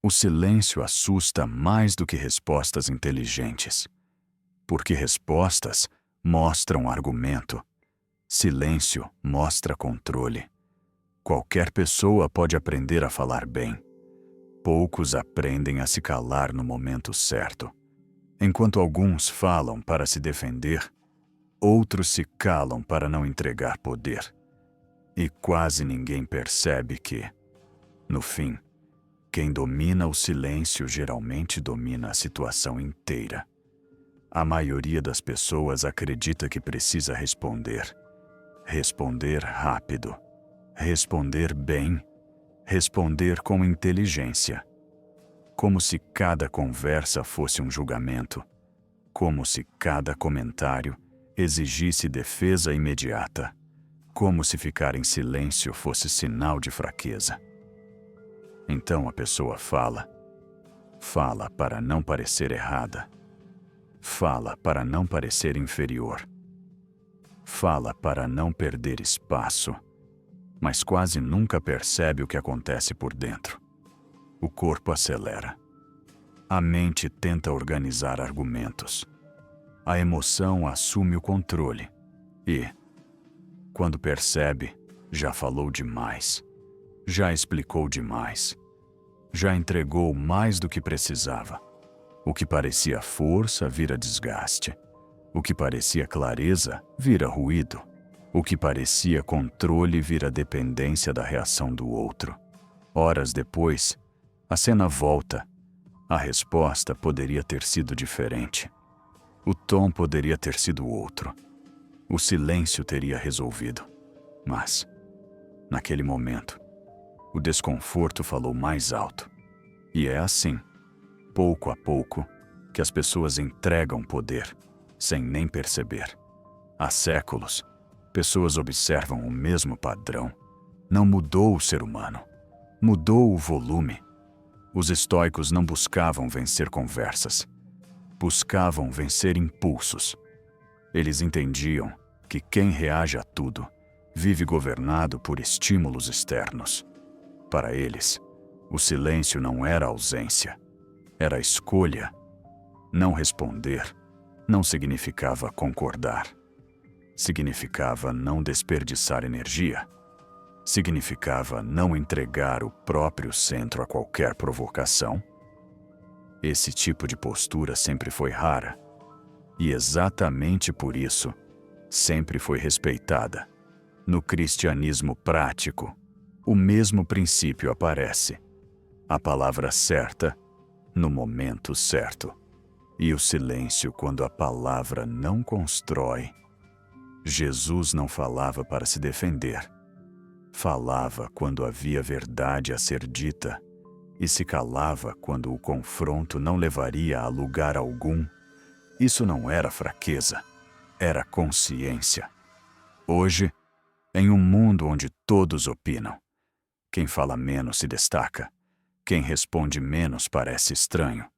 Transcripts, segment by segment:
O silêncio assusta mais do que respostas inteligentes, porque respostas mostram argumento. Silêncio mostra controle. Qualquer pessoa pode aprender a falar bem. Poucos aprendem a se calar no momento certo. Enquanto alguns falam para se defender, outros se calam para não entregar poder. E quase ninguém percebe que, no fim, quem domina o silêncio geralmente domina a situação inteira. A maioria das pessoas acredita que precisa responder. Responder rápido. Responder bem. Responder com inteligência. Como se cada conversa fosse um julgamento. Como se cada comentário exigisse defesa imediata. Como se ficar em silêncio fosse sinal de fraqueza. Então a pessoa fala. Fala para não parecer errada. Fala para não parecer inferior. Fala para não perder espaço, mas quase nunca percebe o que acontece por dentro. O corpo acelera. A mente tenta organizar argumentos. A emoção assume o controle e, quando percebe, já falou demais. Já explicou demais. Já entregou mais do que precisava. O que parecia força vira desgaste. O que parecia clareza vira ruído. O que parecia controle vira dependência da reação do outro. Horas depois, a cena volta. A resposta poderia ter sido diferente. O tom poderia ter sido outro. O silêncio teria resolvido. Mas, naquele momento, o desconforto falou mais alto. E é assim, pouco a pouco, que as pessoas entregam poder, sem nem perceber. Há séculos, pessoas observam o mesmo padrão. Não mudou o ser humano. Mudou o volume. Os estoicos não buscavam vencer conversas. Buscavam vencer impulsos. Eles entendiam que quem reage a tudo vive governado por estímulos externos. Para eles, o silêncio não era ausência, era escolha. Não responder não significava concordar. Significava não desperdiçar energia. Significava não entregar o próprio centro a qualquer provocação. Esse tipo de postura sempre foi rara. E exatamente por isso, sempre foi respeitada. No cristianismo prático, o mesmo princípio aparece. A palavra certa, no momento certo. E o silêncio quando a palavra não constrói. Jesus não falava para se defender. Falava quando havia verdade a ser dita. E se calava quando o confronto não levaria a lugar algum. Isso não era fraqueza, era consciência. Hoje, em um mundo onde todos opinam, quem fala menos se destaca, quem responde menos parece estranho,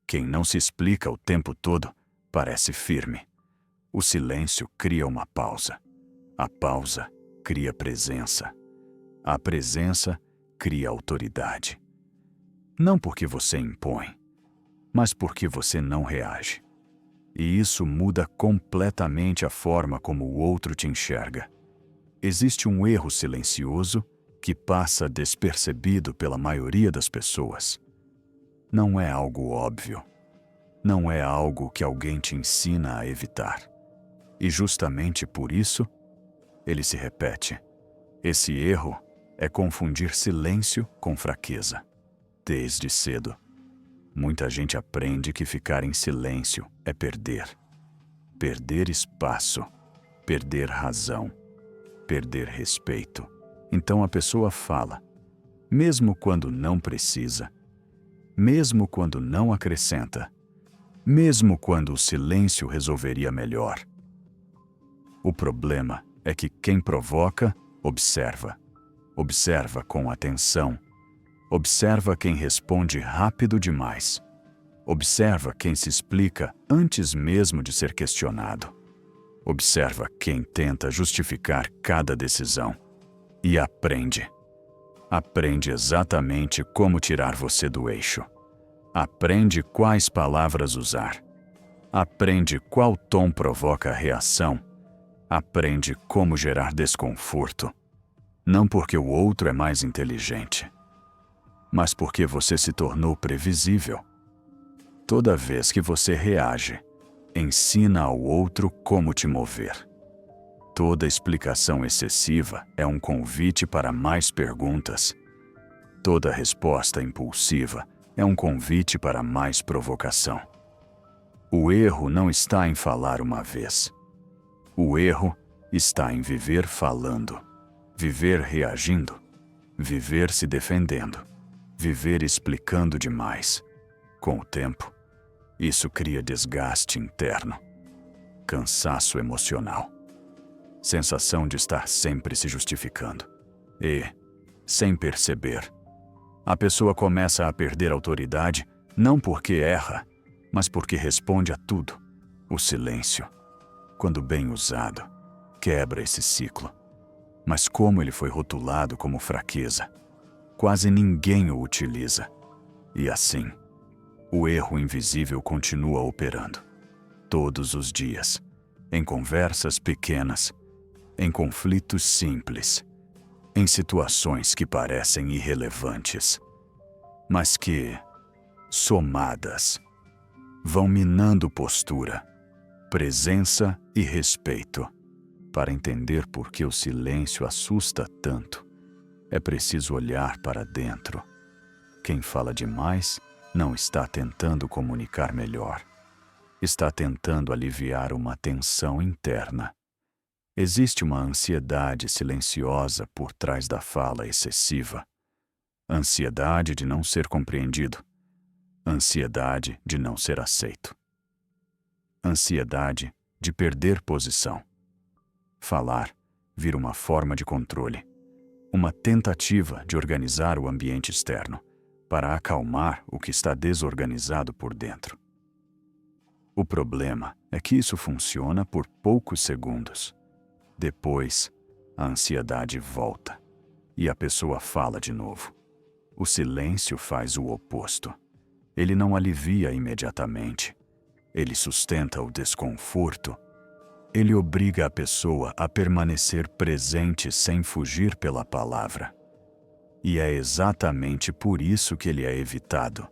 quem não se explica o tempo todo parece firme. O silêncio cria uma pausa. A pausa cria presença. A presença cria autoridade. Não porque você impõe, mas porque você não reage. E isso muda completamente a forma como o outro te enxerga. Existe um erro silencioso que passa despercebido pela maioria das pessoas. Não é algo óbvio. Não é algo que alguém te ensina a evitar. E justamente por isso, ele se repete. Esse erro é confundir silêncio com fraqueza. Desde cedo, muita gente aprende que ficar em silêncio é perder. Perder espaço, perder razão, perder respeito. Então a pessoa fala, mesmo quando não precisa, mesmo quando não acrescenta, mesmo quando o silêncio resolveria melhor. O problema é que quem provoca, observa. Observa com atenção. Observa quem responde rápido demais. Observa quem se explica antes mesmo de ser questionado. Observa quem tenta justificar cada decisão. E aprende. Aprende exatamente como tirar você do eixo. Aprende quais palavras usar. Aprende qual tom provoca reação. Aprende como gerar desconforto. Não porque o outro é mais inteligente, mas porque você se tornou previsível. Toda vez que você reage, ensina ao outro como te mover. Toda explicação excessiva é um convite para mais perguntas. Toda resposta impulsiva é um convite para mais provocação. O erro não está em falar uma vez. O erro está em viver falando, viver reagindo, viver se defendendo, viver explicando demais. Com o tempo, isso cria desgaste interno, cansaço emocional, sensação de estar sempre se justificando. E, sem perceber, a pessoa começa a perder autoridade não porque erra, mas porque responde a tudo. O silêncio, quando bem usado, quebra esse ciclo. Mas como ele foi rotulado como fraqueza, quase ninguém o utiliza. E assim, o erro invisível continua operando. Todos os dias, em conversas pequenas, em conflitos simples, em situações que parecem irrelevantes, mas que, somadas, vão minando postura, presença e respeito. Para entender por que o silêncio assusta tanto, é preciso olhar para dentro. Quem fala demais não está tentando comunicar melhor. Está tentando aliviar uma tensão interna. Existe uma ansiedade silenciosa por trás da fala excessiva. Ansiedade de não ser compreendido. Ansiedade de não ser aceito. Ansiedade de perder posição. Falar vira uma forma de controle, uma tentativa de organizar o ambiente externo para acalmar o que está desorganizado por dentro. O problema é que isso funciona por poucos segundos. Depois, a ansiedade volta e a pessoa fala de novo. O silêncio faz o oposto. Ele não alivia imediatamente. Ele sustenta o desconforto. Ele obriga a pessoa a permanecer presente sem fugir pela palavra. E é exatamente por isso que ele é evitado.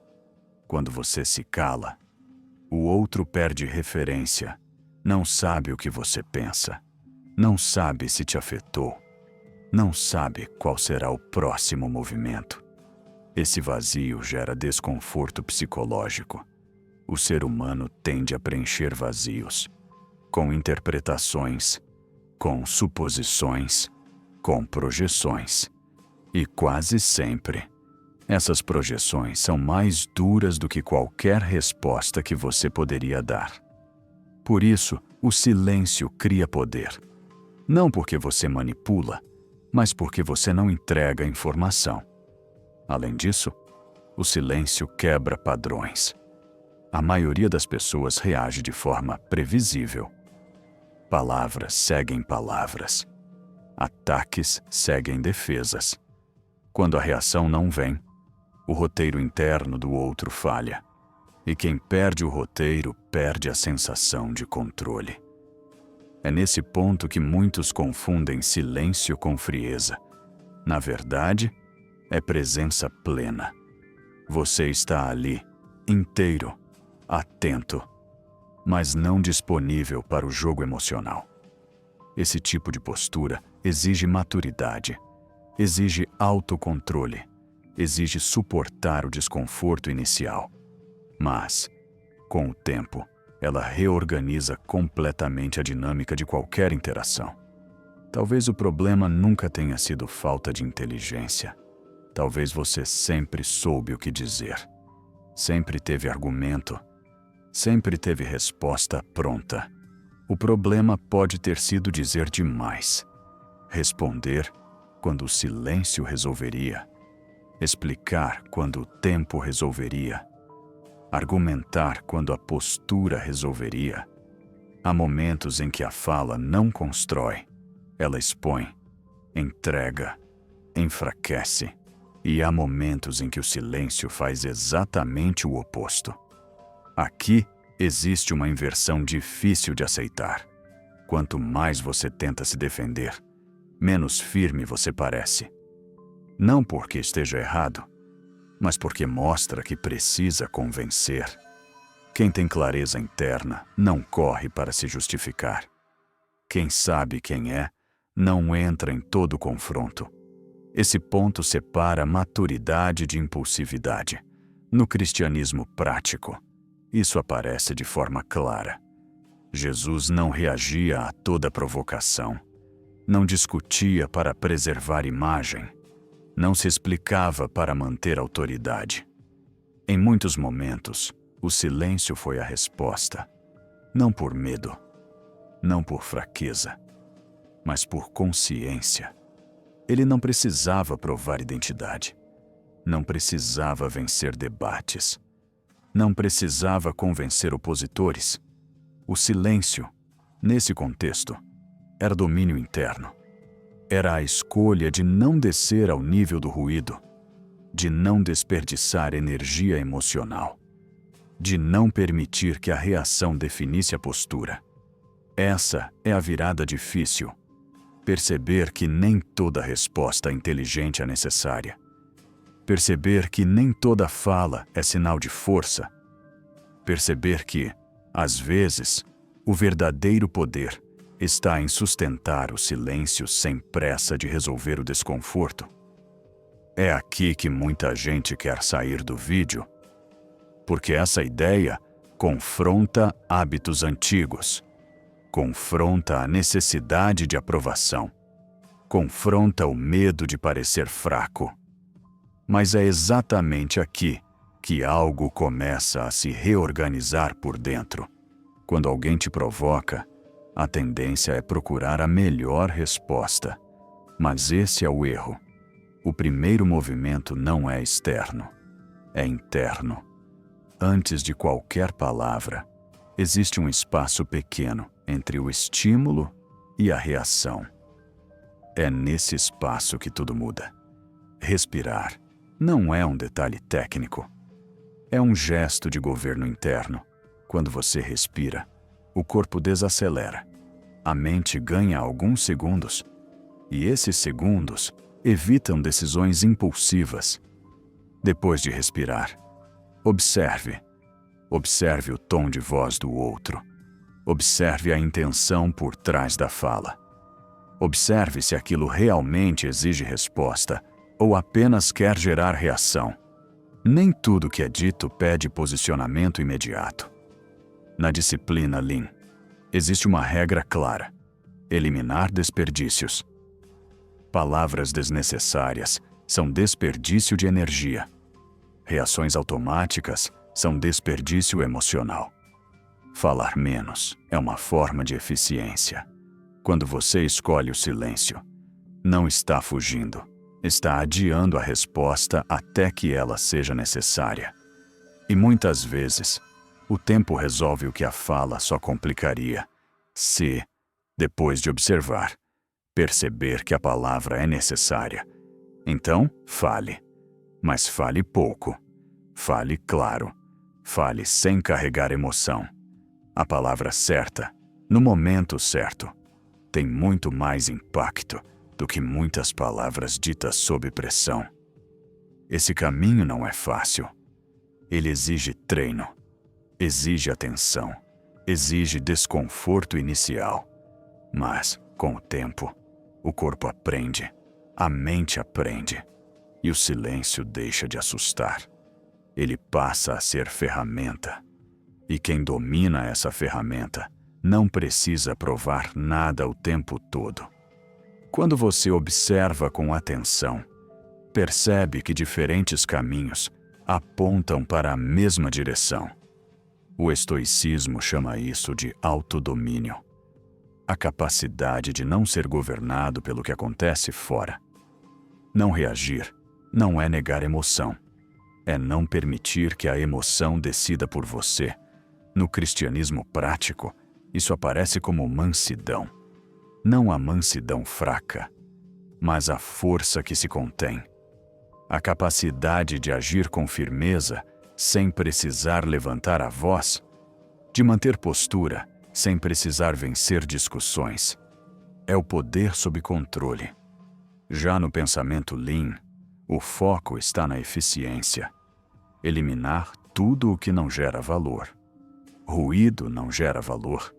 Quando você se cala, o outro perde referência, não sabe o que você pensa, não sabe se te afetou, não sabe qual será o próximo movimento. Esse vazio gera desconforto psicológico. O ser humano tende a preencher vazios, com interpretações, com suposições, com projeções. E quase sempre, essas projeções são mais duras do que qualquer resposta que você poderia dar. Por isso, o silêncio cria poder. Não porque você manipula, mas porque você não entrega informação. Além disso, o silêncio quebra padrões. A maioria das pessoas reage de forma previsível. Palavras seguem palavras. Ataques seguem defesas. Quando a reação não vem, o roteiro interno do outro falha. E quem perde o roteiro perde a sensação de controle. É nesse ponto que muitos confundem silêncio com frieza. Na verdade, é presença plena. Você está ali, inteiro, atento, mas não disponível para o jogo emocional. Esse tipo de postura exige maturidade, exige autocontrole, exige suportar o desconforto inicial. Mas, com o tempo, ela reorganiza completamente a dinâmica de qualquer interação. Talvez o problema nunca tenha sido falta de inteligência. Talvez você sempre soube o que dizer. Sempre teve argumento. Sempre teve resposta pronta. O problema pode ter sido dizer demais. Responder quando o silêncio resolveria. Explicar quando o tempo resolveria. Argumentar quando a postura resolveria. Há momentos em que a fala não constrói. Ela expõe, entrega, enfraquece. E há momentos em que o silêncio faz exatamente o oposto. Aqui existe uma inversão difícil de aceitar. Quanto mais você tenta se defender, menos firme você parece. Não porque esteja errado, mas porque mostra que precisa convencer. Quem tem clareza interna não corre para se justificar. Quem sabe quem é, não entra em todo confronto. Esse ponto separa maturidade de impulsividade. No cristianismo prático, isso aparece de forma clara. Jesus não reagia a toda provocação. Não discutia para preservar imagem. Não se explicava para manter autoridade. Em muitos momentos, o silêncio foi a resposta. Não por medo, não por fraqueza, mas por consciência. Ele não precisava provar identidade. Não precisava vencer debates. Não precisava convencer opositores. O silêncio, nesse contexto, era domínio interno. Era a escolha de não descer ao nível do ruído, de não desperdiçar energia emocional, de não permitir que a reação definisse a postura. Essa é a virada difícil. Perceber que nem toda resposta inteligente é necessária. Perceber que nem toda fala é sinal de força. Perceber que, às vezes, o verdadeiro poder está em sustentar o silêncio sem pressa de resolver o desconforto. É aqui que muita gente quer sair do vídeo, porque essa ideia confronta hábitos antigos, confronta a necessidade de aprovação, confronta o medo de parecer fraco. Mas é exatamente aqui que algo começa a se reorganizar por dentro. Quando alguém te provoca, a tendência é procurar a melhor resposta. Mas esse é o erro. O primeiro movimento não é externo, é interno. Antes de qualquer palavra, existe um espaço pequeno entre o estímulo e a reação. É nesse espaço que tudo muda. Respirar não é um detalhe técnico. É um gesto de governo interno. Quando você respira, o corpo desacelera. A mente ganha alguns segundos. E esses segundos evitam decisões impulsivas. Depois de respirar, observe. Observe o tom de voz do outro. Observe a intenção por trás da fala. Observe se aquilo realmente exige resposta ou apenas quer gerar reação. Nem tudo que é dito pede posicionamento imediato. Na disciplina Lean, existe uma regra clara: eliminar desperdícios. Palavras desnecessárias são desperdício de energia. Reações automáticas são desperdício emocional. Falar menos é uma forma de eficiência. Quando você escolhe o silêncio, não está fugindo, está adiando a resposta até que ela seja necessária. E muitas vezes, o tempo resolve o que a fala só complicaria, se, depois de observar, perceber que a palavra é necessária. Então, fale. Mas fale pouco. Fale claro. Fale sem carregar emoção. A palavra certa, no momento certo, tem muito mais impacto do que muitas palavras ditas sob pressão. Esse caminho não é fácil. Ele exige treino, exige atenção, exige desconforto inicial. Mas, com o tempo, o corpo aprende, a mente aprende, e o silêncio deixa de assustar. Ele passa a ser ferramenta. E quem domina essa ferramenta não precisa provar nada o tempo todo. Quando você observa com atenção, percebe que diferentes caminhos apontam para a mesma direção. O estoicismo chama isso de autodomínio. A capacidade de não ser governado pelo que acontece fora. Não reagir não é negar emoção. É não permitir que a emoção decida por você. No cristianismo prático, isso aparece como mansidão. Não a mansidão fraca, mas a força que se contém. a capacidade de agir com firmeza sem precisar levantar a voz, de manter postura sem precisar vencer discussões. É o poder sob controle. Já no pensamento Lean, o foco está na eficiência. Eliminar tudo o que não gera valor. Ruído não gera valor.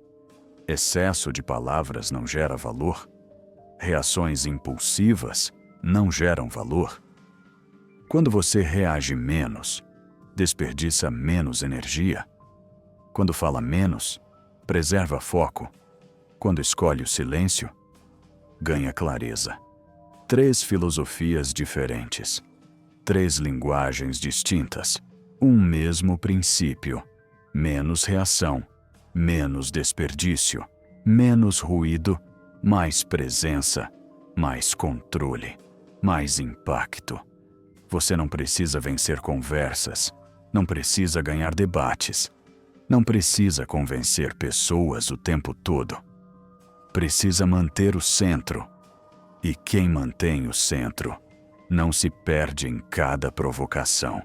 Excesso de palavras não gera valor. Reações impulsivas não geram valor. Quando você reage menos, desperdiça menos energia. Quando fala menos, preserva foco. Quando escolhe o silêncio, ganha clareza. 3 filosofias diferentes, 3 linguagens distintas, um mesmo princípio: menos reação, menos desperdício, menos ruído, mais presença, mais controle, mais impacto. Você não precisa vencer conversas, não precisa ganhar debates, não precisa convencer pessoas o tempo todo. Precisa manter o centro. E quem mantém o centro não se perde em cada provocação.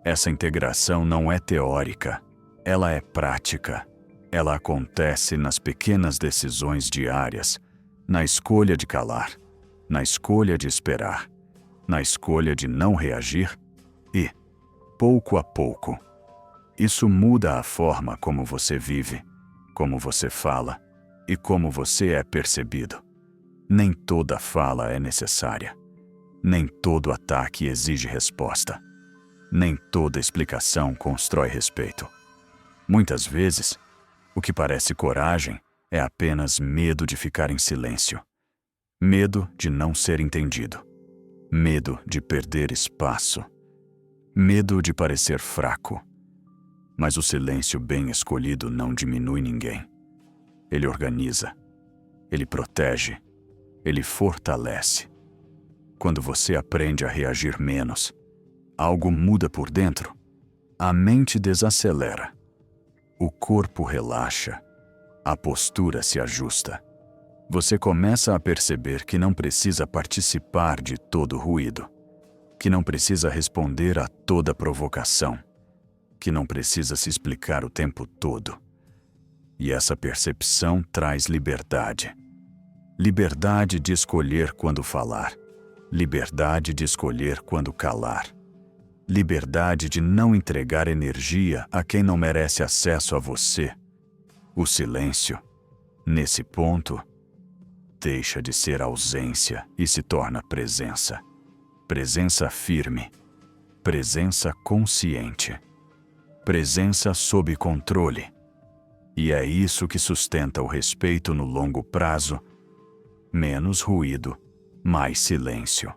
Essa integração não é teórica, ela é prática. Ela acontece nas pequenas decisões diárias, na escolha de calar, na escolha de esperar, na escolha de não reagir e, pouco a pouco, isso muda a forma como você vive, como você fala e como você é percebido. Nem toda fala é necessária. Nem todo ataque exige resposta. Nem toda explicação constrói respeito. Muitas vezes, o que parece coragem é apenas medo de ficar em silêncio. Medo de não ser entendido. Medo de perder espaço. Medo de parecer fraco. Mas o silêncio bem escolhido não diminui ninguém. Ele organiza. Ele protege. Ele fortalece. Quando você aprende a reagir menos, algo muda por dentro. A mente desacelera. O corpo relaxa. A postura se ajusta. Você começa a perceber que não precisa participar de todo ruído, que não precisa responder a toda provocação, que não precisa se explicar o tempo todo. E essa percepção traz liberdade. Liberdade de escolher quando falar. Liberdade de escolher quando calar. Liberdade de não entregar energia a quem não merece acesso a você. O silêncio, nesse ponto, deixa de ser ausência e se torna presença. Presença firme. Presença consciente. Presença sob controle. E é isso que sustenta o respeito no longo prazo. Menos ruído, mais silêncio.